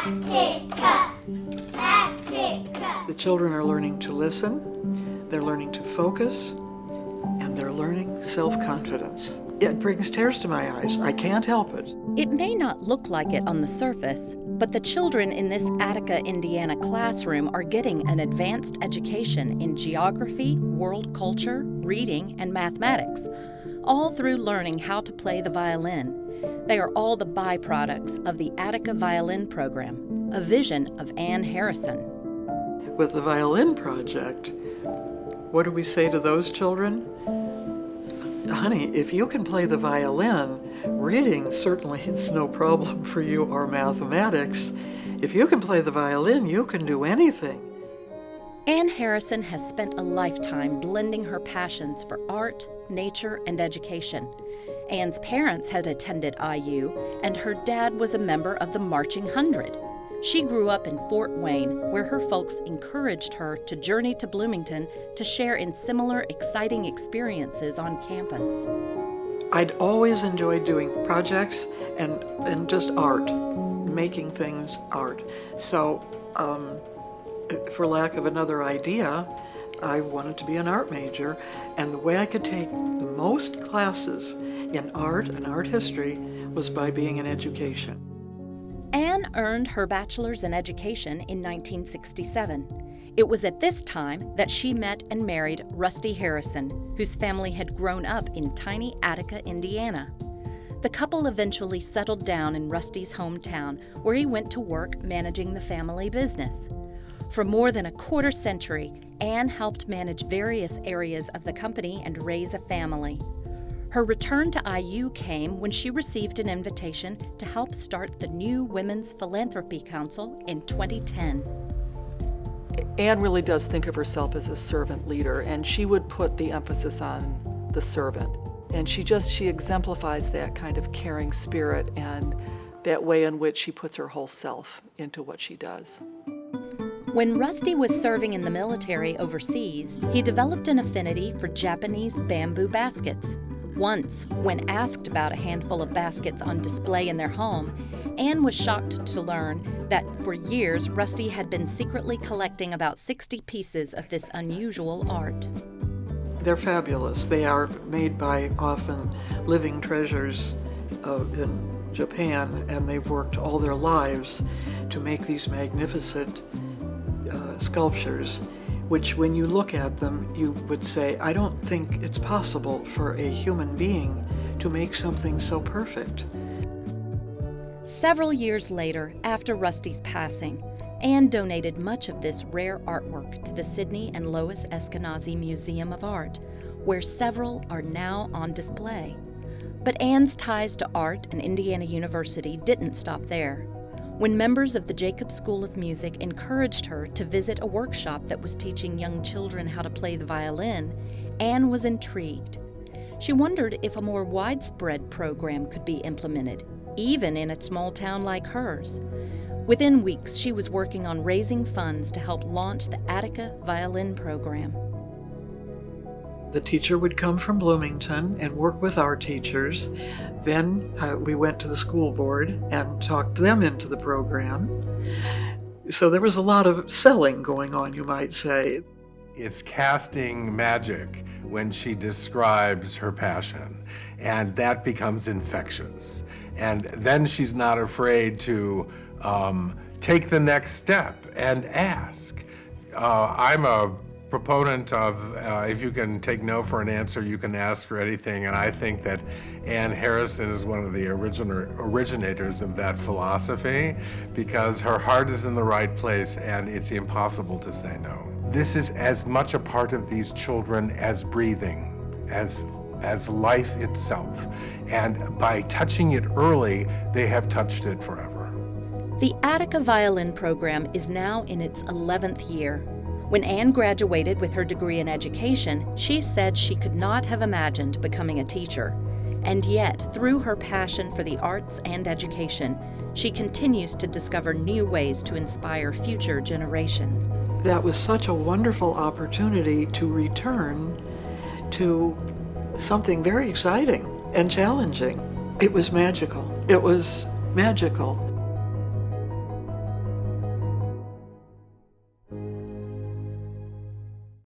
Attica, Attica. The children are learning to listen, they're learning to focus, and they're learning self-confidence. It brings tears to my eyes. I can't help it. It may not look like it on the surface, but the children in this Attica, Indiana classroom are getting an advanced education in geography, world culture, reading, and mathematics, all through learning how to play the violin. They are all the byproducts of the Attica Violin Program, a vision of Ann Harrison. With the violin project, what do we say to those children? Honey, if you can play the violin, reading certainly is no problem for you, or mathematics. If you can play the violin, you can do anything. Ann Harrison has spent a lifetime blending her passions for art, nature, and education. Ann's parents had attended IU, and her dad was a member of the Marching 100. She grew up in Fort Wayne, where her folks encouraged her to journey to Bloomington to share in similar exciting experiences on campus. I'd always enjoyed doing projects and just art, making things art. So, for lack of another idea, I wanted to be an art major, and the way I could take the most classes in art and art history was by being in education. Ann earned her bachelor's in education in 1967. It was at this time that she met and married Rusty Harrison, whose family had grown up in tiny Attica, Indiana. The couple eventually settled down in Rusty's hometown, where he went to work managing the family business. For more than a quarter century, Ann helped manage various areas of the company and raise a family. Her return to IU came when she received an invitation to help start the new Women's Philanthropy Council in 2010. Ann really does think of herself as a servant leader, and she would put the emphasis on the servant. And she exemplifies that kind of caring spirit and that way in which she puts her whole self into what she does. When Rusty was serving in the military overseas, he developed an affinity for Japanese bamboo baskets. Once, when asked about a handful of baskets on display in their home, Ann was shocked to learn that for years Rusty had been secretly collecting about 60 pieces of this unusual art. They're fabulous. They are made by often living treasures in Japan, and they've worked all their lives to make these magnificent sculptures, which when you look at them, you would say, I don't think it's possible for a human being to make something so perfect. Several years later, after Rusty's passing, Ann donated much of this rare artwork to the Sidney and Lois Eskenazi Museum of Art, where several are now on display. But Ann's ties to art and Indiana University didn't stop there. When members of the Jacobs School of Music encouraged her to visit a workshop that was teaching young children how to play the violin, Ann was intrigued. She wondered if a more widespread program could be implemented, even in a small town like hers. Within weeks, she was working on raising funds to help launch the Attica Violin Program. The teacher would come from Bloomington and work with our teachers. Then we went to the school board and talked them into the program. So there was a lot of selling going on, you might say. It's casting magic when she describes her passion, and that becomes infectious. And then she's not afraid to take the next step and ask. I'm a proponent of if you can take no for an answer, you can ask for anything, and I think that Ann Harrison is one of the originators of that philosophy, because her heart is in the right place and it's impossible to say no. This is as much a part of these children as breathing, as life itself, and by touching it early, they have touched it forever. The Attica Violin Program is now in its 11th year. When Ann graduated with her degree in education, she said she could not have imagined becoming a teacher. And yet, through her passion for the arts and education, she continues to discover new ways to inspire future generations. That was such a wonderful opportunity to return to something very exciting and challenging. It was magical. It was magical.